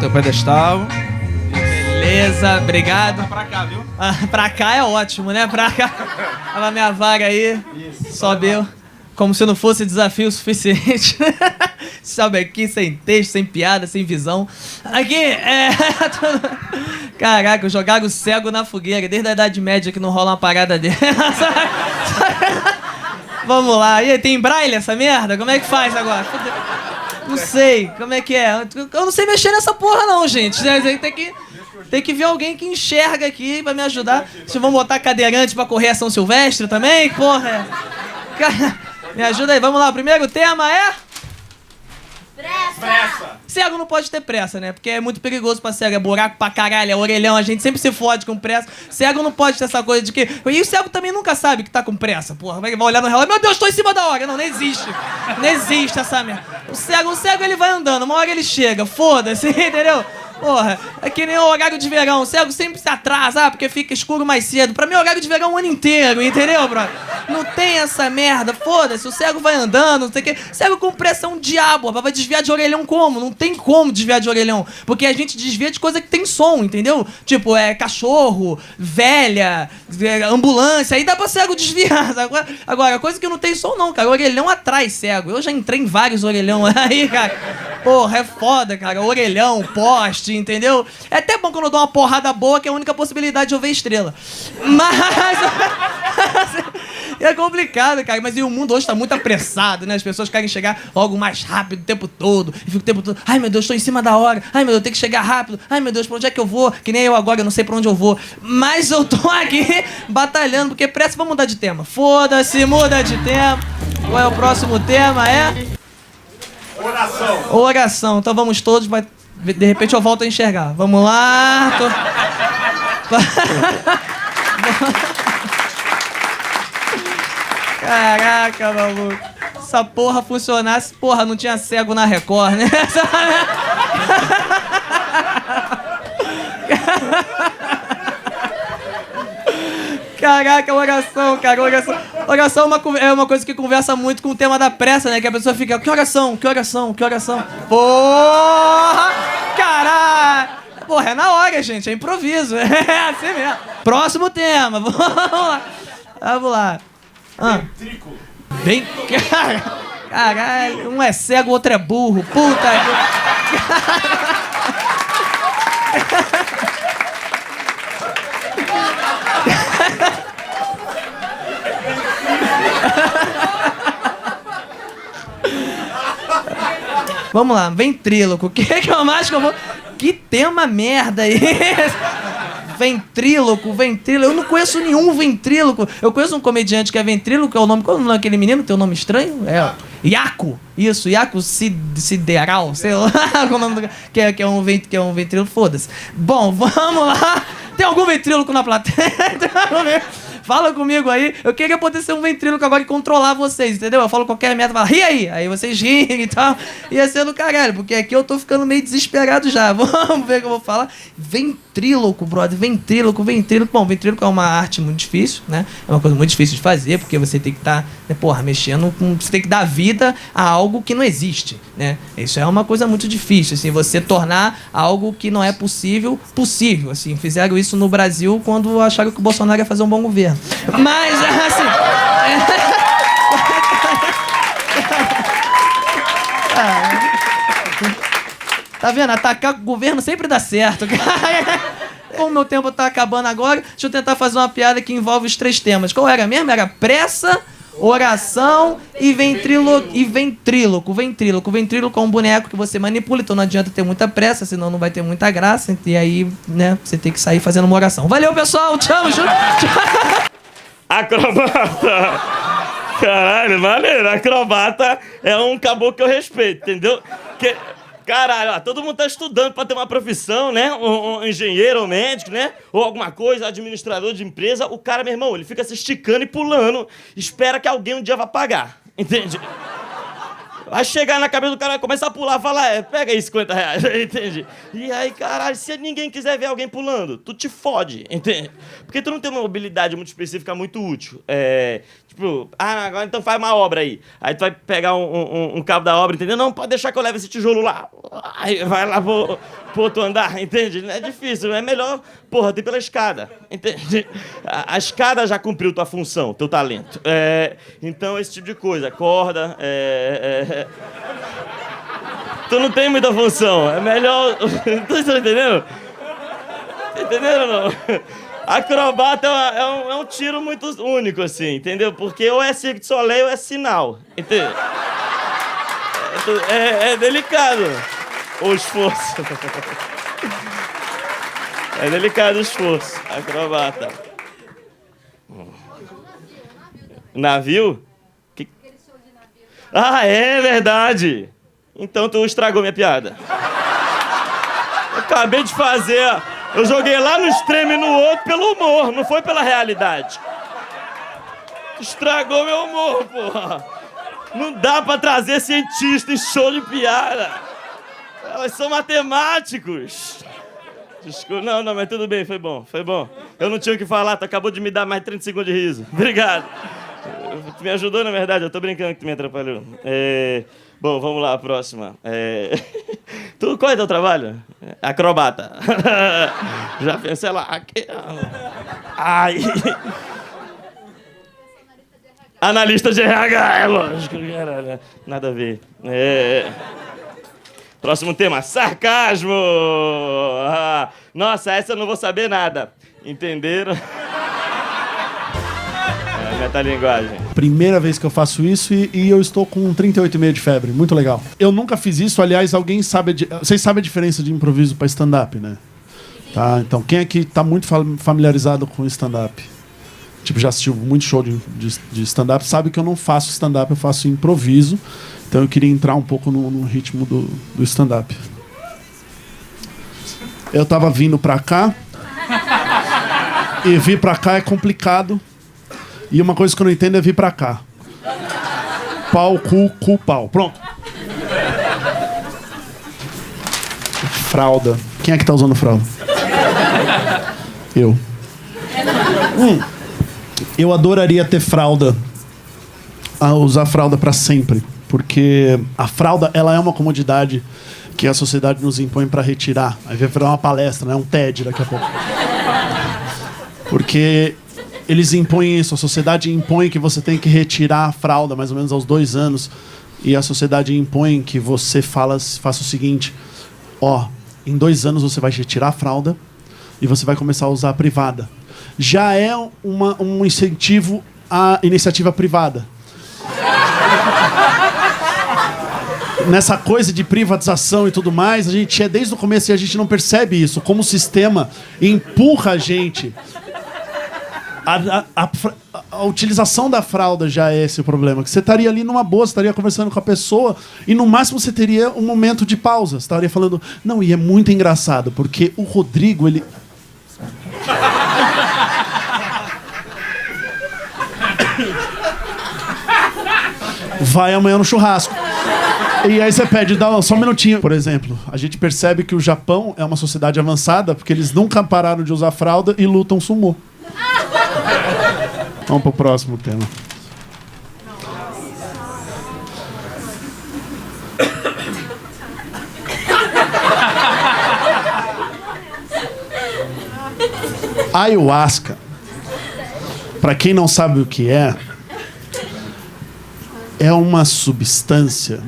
Teu pedestal. Beleza, obrigado. Pra cá, viu? Pra cá é ótimo, né? Pra cá. Olha a minha vaga aí. Isso. Sobe eu. Como se não fosse desafio suficiente. Sobe aqui sem texto, sem piada, sem visão. Aqui, Caraca, jogaram o cego na fogueira. Desde a Idade Média que não rola uma parada dessa. Vamos lá. E aí, tem braille essa merda? Como é que faz agora? Não sei. Como é que é? Eu não sei mexer nessa porra não, gente. Tem que ver alguém que enxerga aqui pra me ajudar. Vocês vão botar cadeirante pra correr a São Silvestre também? Porra. Me ajuda aí. Vamos lá. O primeiro tema é... Pressa! Cego não pode ter pressa, né? Porque é muito perigoso pra cego. É buraco pra caralho, é orelhão. A gente sempre se fode com pressa. Cego não pode ter essa coisa de que... E o cego também nunca sabe que tá com pressa, porra. Vai olhar no relógio. Meu Deus, tô em cima da hora. Não existe. Não existe essa merda. O cego ele vai andando. Uma hora ele chega. Foda-se, entendeu? Porra, é que nem o horário de verão. O cego sempre se atrasa, porque fica escuro mais cedo. Pra mim, o horário de verão é o ano inteiro, entendeu, brother? Não tem essa merda, foda-se. O cego vai andando, não sei o quê. Cego com pressa é um diabo, vai desviar de orelhão como? Não tem como desviar de orelhão. Porque a gente desvia de coisa que tem som, entendeu? Tipo, cachorro, velha, ambulância. Aí dá pra cego desviar. Agora, coisa que não tem som não, cara. O orelhão atrai cego. Eu já entrei em vários orelhão aí, cara. Porra, é foda, cara. Orelhão, poste, entendeu? É até bom quando eu dou uma porrada boa, que é a única possibilidade de eu ver estrela. Mas... é complicado, cara. Mas e o mundo hoje tá muito apressado, né? As pessoas querem chegar logo mais rápido o tempo todo. E fica o tempo todo... Ai, meu Deus, tô em cima da hora. Ai, meu Deus, eu tenho que chegar rápido. Ai, meu Deus, pra onde é que eu vou? Que nem eu agora, eu não sei pra onde eu vou. Mas eu tô aqui batalhando, porque pressa, vamos mudar de tema. Foda-se, muda de tema. Qual é o próximo tema? Oração. Oração. Então vamos todos, mas de repente eu volto a enxergar. Vamos lá. Caraca, maluco. Essa porra funcionasse, porra, não tinha cego na Record, né? Caraca, oração, cara, oração. Oração é uma coisa que conversa muito com o tema da pressa, né? Que a pessoa fica, que oração, que oração, que oração. Porra! Caralho! Porra, é na hora, gente, é improviso. É assim mesmo. Próximo tema, vamos lá. Vamos lá. Ventrículo. Vem, caralho, um é cego, o outro é burro. Puta que... Vamos lá, ventríloco. O que eu mais que eu vou... Que tema merda é esse? Ventríloco. Eu não conheço nenhum ventríloco. Eu conheço um comediante que é ventríloco, é o nome... Qual é o nome daquele menino? Tem um nome estranho? Iaco. Isso, Iaco Sideral. Sei lá. Qual é o nome do... que é um ventríloco. Foda-se. Bom, vamos lá. Tem algum ventríloco na plateia? Fala comigo aí. Eu queria poder ser um ventríloco agora e controlar vocês, entendeu? Eu falo qualquer merda, falo, ri aí. Aí vocês riem e tal. Ia ser do caralho, porque aqui eu tô ficando meio desesperado já. Vamos ver o que eu vou falar. Ventríloco, brother. Ventríloco. Bom, ventríloco é uma arte muito difícil, né? É uma coisa muito difícil de fazer, porque você tem que estar, mexendo com... Você tem que dar vida a algo que não existe, né? Isso é uma coisa muito difícil, assim, você tornar algo que não é possível, assim. Fizeram isso no Brasil quando acharam que o Bolsonaro ia fazer um bom governo. Mas, assim... Tá vendo? Atacar o governo sempre dá certo. Como o meu tempo tá acabando agora, deixa eu tentar fazer uma piada que envolve os 3 temas. Qual era mesmo? Era pressa, oração e ventríloco. Ventríloco é um boneco que você manipula, então não adianta ter muita pressa, senão não vai ter muita graça. E aí, né, você tem que sair fazendo uma oração. Valeu, pessoal! Tchau, Acrobata! Caralho, maneiro. Acrobata é um caboclo que eu respeito, entendeu? Caralho, ó, todo mundo tá estudando pra ter uma profissão, né? Um engenheiro ou médico, né? Ou alguma coisa, administrador de empresa. O cara, meu irmão, ele fica se esticando e pulando, espera que alguém um dia vá pagar, entende? Vai chegar na cabeça do cara, começa a pular, fala, pega aí 50 reais, entende? E aí, caralho, se ninguém quiser ver alguém pulando, tu te fode, entende? Porque tu não tem uma mobilidade muito específica, muito útil. Tipo, agora então faz uma obra aí. Aí tu vai pegar um cabo da obra, entendeu? Não, pode deixar que eu leve esse tijolo lá. Aí vai lá, pro outro andar, entende? É difícil, é melhor, porra, ir pela escada, entende? A escada já cumpriu tua função, teu talento. Então, esse tipo de coisa, corda, tu não tem muita função, é melhor... Tu tá entendendo? Entenderam ou não? Acrobata é um tiro muito único, assim, entendeu? Porque ou é Cirque du Soleil ou é sinal, entendeu? É delicado o esforço. É delicado o esforço, acrobata. Navio? Que... Ah, é verdade. Então tu estragou minha piada. Eu acabei de fazer... Eu joguei lá no extremo e no outro pelo humor, não foi pela realidade. Estragou meu humor, porra. Não dá pra trazer cientista em show de piada. Elas são matemáticos. Desculpa, não, mas tudo bem, foi bom. Eu não tinha o que falar, tu acabou de me dar mais 30 segundos de riso. Obrigado. Tu me ajudou, na verdade, eu tô brincando que tu me atrapalhou. Bom, vamos lá, a próxima. Qual é teu trabalho? Acrobata. Já pensei lá. Ai. Analista de RH, é lógico. Nada a ver. Próximo tema, sarcasmo. Nossa, essa eu não vou saber nada. Entenderam? Metalinguagem. Primeira vez que eu faço isso e eu estou com 38,5 de febre. Muito legal. Eu nunca fiz isso. Aliás, alguém sabe... Vocês sabem a diferença de improviso para stand-up, né? Tá, então, quem aqui tá muito familiarizado com stand-up? Tipo, já assistiu muito show de stand-up, sabe que eu não faço stand-up, eu faço improviso. Então eu queria entrar um pouco no ritmo do stand-up. Eu tava vindo pra cá e vir pra cá é complicado. E uma coisa que eu não entendo é vir pra cá. Pau, cu, pau. Pronto. Fralda. Quem é que tá usando fralda? Eu. Eu adoraria ter fralda. Usar fralda pra sempre. Porque a fralda, ela é uma comodidade que a sociedade nos impõe pra retirar. Aí vai virar uma palestra, né? Um TED daqui a pouco. Porque... eles impõem isso, a sociedade impõe que você tem que retirar a fralda mais ou menos aos 2 anos. E a sociedade impõe que você faça o seguinte: em 2 anos você vai retirar a fralda e você vai começar a usar a privada. Já é um incentivo à iniciativa privada. Nessa coisa de privatização e tudo mais, a gente desde o começo e a gente não percebe isso, como o sistema empurra a gente. A utilização da fralda já é esse o problema. Que você estaria ali numa boa, você estaria conversando com a pessoa e no máximo você teria um momento de pausa. Você estaria falando... Não, e é muito engraçado, porque o Rodrigo, ele... vai amanhã no churrasco. E aí você pede, dá só um minutinho. Por exemplo, a gente percebe que o Japão é uma sociedade avançada porque eles nunca pararam de usar fralda e lutam sumô. Vamos pro próximo tema. Ayahuasca, para quem não sabe o que é uma substância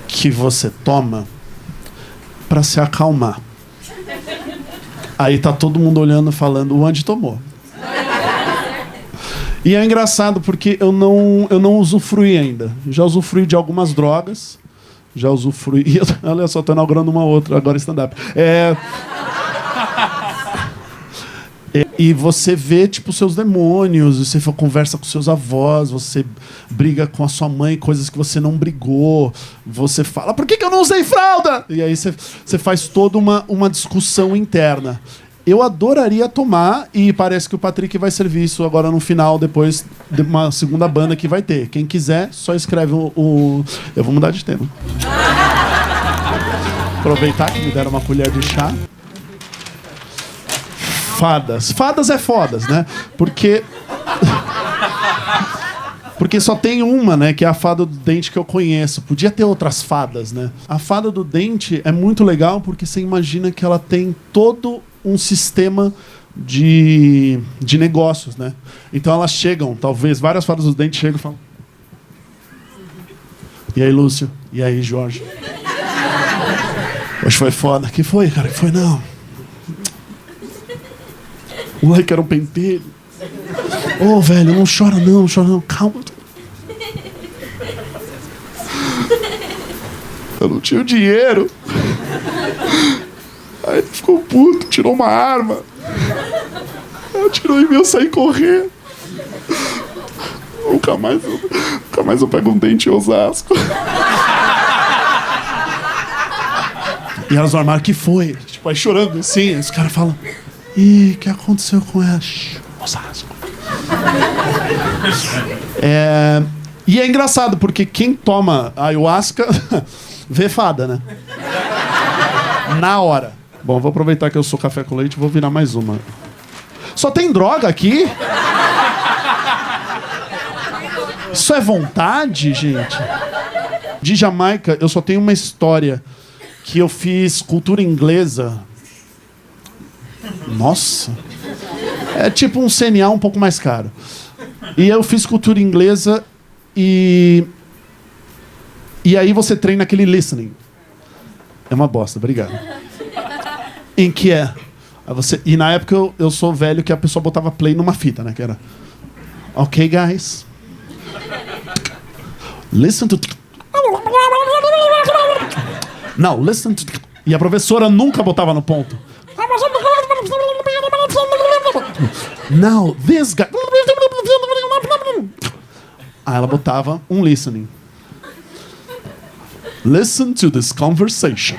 que você toma para se acalmar. Aí tá todo mundo olhando e falando, o Andy tomou. E é engraçado porque eu não usufruí ainda. Já usufruí de algumas drogas. Já usufruí... Olha só, tô inaugurando uma outra agora stand-up. E você vê, tipo, seus demônios, você conversa com seus avós, você briga com a sua mãe, coisas que você não brigou, você fala, por que eu não usei fralda? E aí você faz toda uma discussão interna. Eu adoraria tomar, e parece que o Patrick vai servir isso agora no final, depois de uma segunda banda que vai ter. Quem quiser, só escreve o... Eu vou mudar de tema. Aproveitar que me deram uma colher de chá. Fadas. Fadas é fodas, né? Porque... Porque só tem uma, né? Que é a fada do dente que eu conheço. Podia ter outras fadas, né? A fada do dente é muito legal porque você imagina que ela tem todo um sistema de negócios, né? Então elas chegam, talvez, várias fadas do dente chegam e falam... E aí, Lúcio? E aí, Jorge? Hoje foi foda. Que foi, cara? Que foi, não. O moleque era um pentelho. Ô, velho, não chora não, calma. Eu não tinha o dinheiro. Aí ele ficou puto, tirou uma arma. Atirou em mim, eu saí correndo. Nunca mais eu pego um dente em Osasco. E elas no armário, que foi? Tipo, aí chorando assim, os caras falam... Ih, o que aconteceu com ela? Osasco. E é engraçado, porque quem toma ayahuasca vê fada, né? Na hora. Bom, vou aproveitar que eu sou café com leite e vou virar mais uma. Só tem droga aqui? Isso é vontade, gente? De Jamaica, eu só tenho uma história que eu fiz cultura inglesa. Nossa. É tipo um CNA um pouco mais caro. E eu fiz cultura inglesa e aí você treina aquele listening. É uma bosta, obrigado. Em que é? E na época eu sou velho que a pessoa botava play numa fita, né? Que era... Ok, guys. Listen to... Não, listen to... E a professora nunca botava no ponto. Now, this guy... Aí ela botava um listening. Listen to this conversation.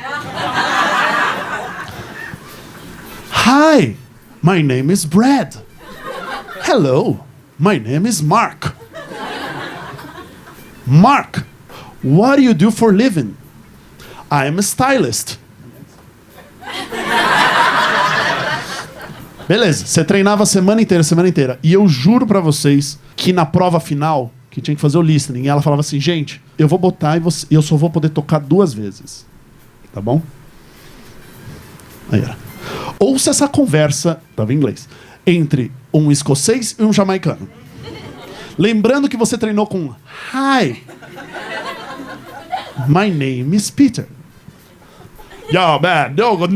Hi, my name is Brad. Hello, my name is Mark. Mark, what do you do for a living? I am a stylist. Beleza, você treinava a semana inteira. E eu juro pra vocês que na prova final, que tinha que fazer o listening, ela falava assim, gente, eu vou botar e eu só vou poder tocar 2 vezes. Tá bom? Aí era. Ouça essa conversa, tava em inglês, entre um escocês e um jamaicano. Lembrando que você treinou com Hi, my name is Peter. Yo, man, no, boy.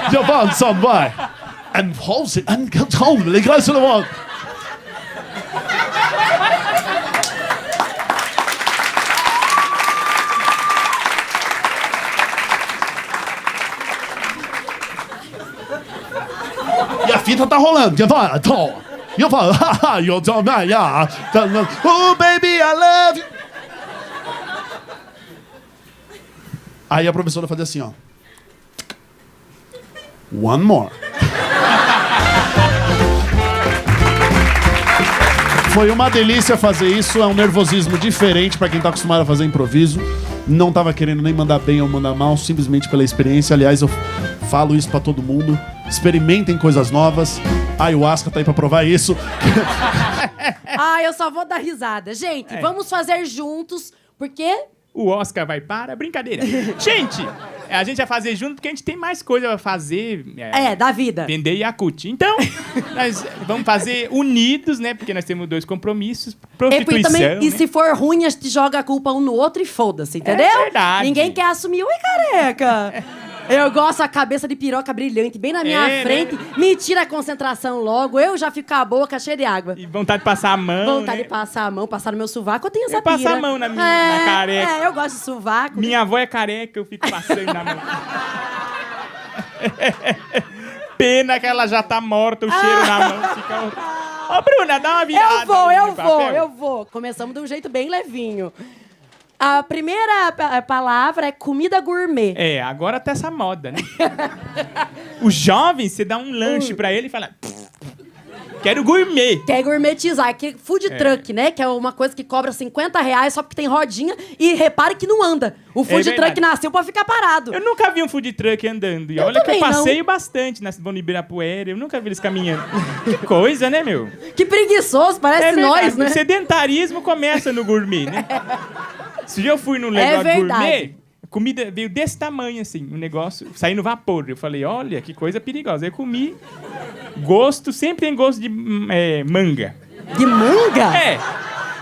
You want some boy. And hold it, and hold me, guys, to the wall. E a fita tá rolando. E eu falo, haha, you don't know, yeah. Oh, baby, I love you. Aí a professora fazia assim, ó. One more. Foi uma delícia fazer isso, é um nervosismo diferente pra quem tá acostumado a fazer improviso. Não tava querendo nem mandar bem ou mandar mal, simplesmente pela experiência. Aliás, eu falo isso pra todo mundo. Experimentem coisas novas. A ayahuasca tá aí pra provar isso. Eu só vou dar risada. Gente, vamos fazer juntos, porque... O Oscar vai para brincadeira. Gente, a gente vai fazer junto porque a gente tem mais coisa pra fazer. Da vida. Vender Yakult. Então, nós vamos fazer unidos, né? Porque nós temos 2 compromissos. Prostituição, e se for ruim, a gente joga a culpa um no outro e foda-se, entendeu? É verdade. Ninguém quer assumir. Oi, careca. Eu gosto da cabeça de piroca brilhante bem na minha frente. Né? Me tira a concentração logo. Eu já fico com a boca cheia de água. E vontade de passar a mão. Vontade de passar a mão, passar no meu sovaco. Eu tenho essa pira. Passar a mão na careca. Eu gosto de sovaco. Minha avó é careca, eu fico passando na mão. Pena que ela já tá morta, o cheiro na mão fica... Ô, Bruna, dá uma virada. Eu vou. Começamos de um jeito bem levinho. A primeira palavra é comida gourmet. Agora tá essa moda, né? O jovem, você dá um lanche pra ele e fala... quero gourmet. Quer gourmetizar, que food truck, né? Que é uma coisa que cobra R$50 só porque tem rodinha e repare que não anda. O food truck verdade. nasceu pra ficar parado. Eu nunca vi um food truck andando. E Eu olha que eu também não. passeio bastante na Vão Ibirapuera. Eu nunca vi eles caminhando. Que coisa, né, meu? Que preguiçoso, parece verdade. nós, né? O sedentarismo começa no gourmet, né? Se eu fui num negócio verdade. gourmet, a comida veio desse tamanho, assim, um negócio saindo vapor. Eu falei, olha, que coisa perigosa. Eu comi, gosto, sempre tem gosto de manga. De manga? É.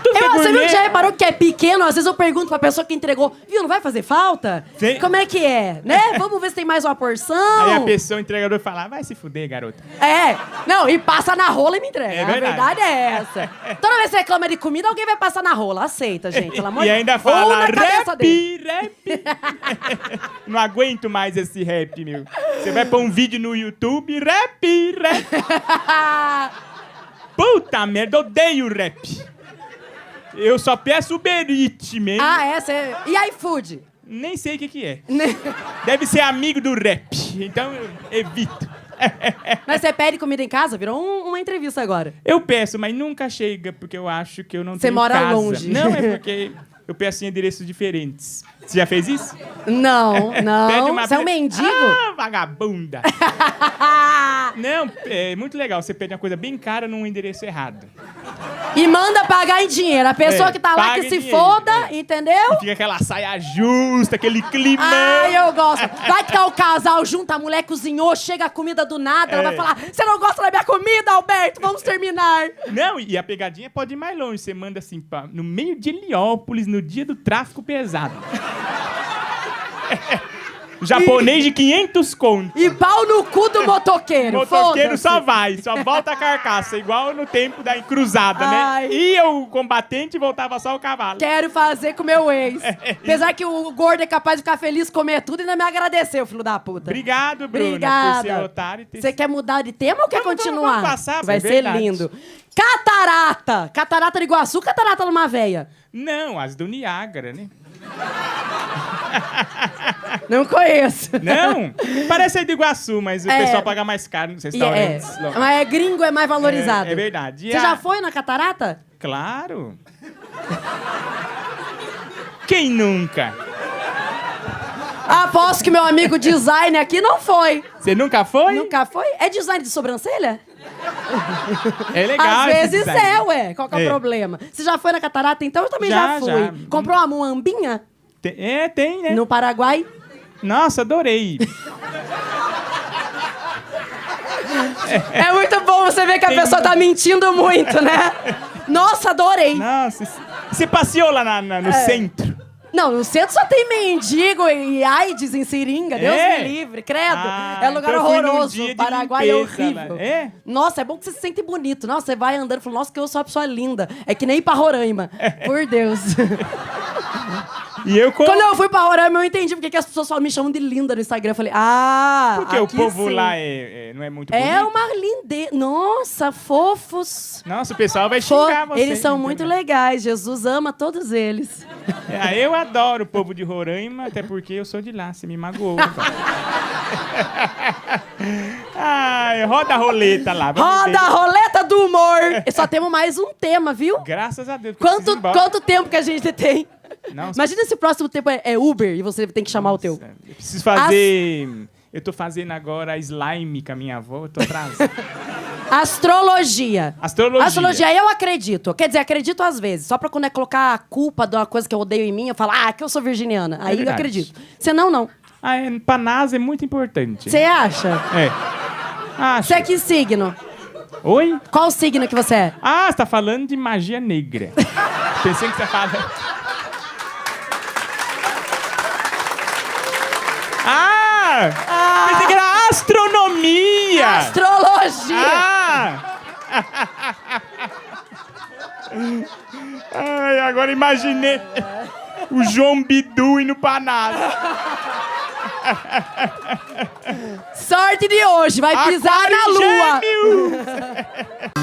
Tudo que é Você viu gourmet, que já reparou que é pequeno? Às vezes eu pergunto pra pessoa que entregou, viu, não vai fazer falta? Sim. Como é que é, né? Vamos ver se tem mais uma porção. Aí a pessoa, o entregador, fala, vai se fuder, garota. Não, e passa na rola e me entrega. É A verdade. verdade é essa. Toda vez que você reclama de comida, alguém vai passar na rola. Aceita, gente, pelo amor de E Deus. ainda Ou fala, na cabeça dele. rap. Não aguento mais esse rap, meu. Você vai pôr um vídeo no YouTube, rap. Puta merda, odeio rap. Eu só peço Uber Eats mesmo. E iFood? Nem sei o que é. Deve ser amigo do rap. Então eu evito. Mas você pede comida em casa? Virou uma entrevista agora. Eu peço, mas nunca chega, porque eu acho que eu não Você tenho mora casa. longe. Não, é porque eu peço em endereços diferentes. Você já fez isso? Não. Pede uma Você é um pe- mendigo? Ah, vagabunda. Não, é muito legal. Você pede uma coisa bem cara num endereço errado. E manda pagar em dinheiro. A pessoa que tá lá paga que em se dinheiro, foda, entendeu? Fica aquela saia justa, aquele clima. Ai, eu gosto. Vai que tá o casal junto, a mulher cozinhou, chega a comida do nada, ela vai falar, você não gosta da minha comida, Alberto? Vamos terminar. Não, e a pegadinha pode ir mais longe. Você manda assim, no meio de Heliópolis, no dia do tráfico pesado. Japonês de 500 conto. E pau no cu do motoqueiro. Motoqueiro foda-se. só vai, só volta a carcaça, igual no tempo da encruzada, Ai. né? Ia o combatente e voltava só o cavalo. Quero fazer com meu ex. Apesar que o gordo é capaz de ficar feliz, comer tudo e ainda me agradeceu, filho da puta. Obrigado, Bruna, Obrigada. por ser otário e ter... Você quer mudar de tema ou quer continuar? vamos passar, vai é ser verdade. lindo. Catarata. Catarata do Iguaçu, catarata numa véia. Não, as do Niágara, né? Não conheço. Não? Parece aí do Iguaçu, mas o pessoal paga mais caro nos restaurantes. Mas é gringo, é mais valorizado. É verdade. E Você já foi na catarata? Claro. Quem nunca? Aposto que meu amigo designer aqui não foi. Você nunca foi? Nunca foi? É design de sobrancelha? É legal. Às esse vezes design. ué. Qual que é o problema? Você já foi na catarata, então? Eu também Já, já fui. já. Comprou uma muambinha Tem, né? no Paraguai? Nossa, adorei. É muito bom você ver que a pessoa tá mentindo muito, né? Nossa, adorei. Nossa, você passeou lá no centro? Não, no centro só tem mendigo e AIDS em seringa. Deus me livre, credo. É um lugar então eu fui num horroroso. dia O de Paraguai é limpeza horrível. lá. É? Nossa, é bom que você se sente bonito. Nossa, você vai andando e fala, nossa, que eu sou uma pessoa linda. É que nem ir pra Roraima. Por Deus. E eu Quando eu fui pra Roraima, eu entendi porque que as pessoas só me chamam de linda no Instagram. Eu falei, Porque o aqui povo sim. lá não é muito bonito. É uma lindeza. Nossa, fofos. Nossa, o pessoal vai xingar você. Eles são na muito internet. legais. Jesus ama todos eles. Eu adoro o povo de Roraima, até porque eu sou de lá. Você me magoou. Ai, roda a roleta lá. vamos Roda a ver. roleta do humor. E só temos mais um tema, viu? Graças a Deus. porque eu preciso ir embora. Quanto tempo que a gente tem? Nossa, Imagina se o próximo tempo é Uber e você tem que chamar o teu. eu preciso fazer... Eu tô fazendo agora slime com a minha avó, eu tô atrasado. Astrologia. Astrologia. Astrologia, eu acredito. Quer dizer, acredito às vezes. Só pra quando é colocar a culpa de uma coisa que eu odeio em mim, eu falo, que eu sou virginiana. Aí eu verdade. acredito. Senão, não. Pra NASA é muito importante. Você acha? É. Acho. Você é que signo? Oi? Qual signo que você é? Você tá falando de magia negra. Pensei que você fala... Pensei que era astronomia! Astrologia! Ai, agora imaginei o João Bidu indo pra NASA. Sorte de hoje, vai pisar na lua. Gêmeos!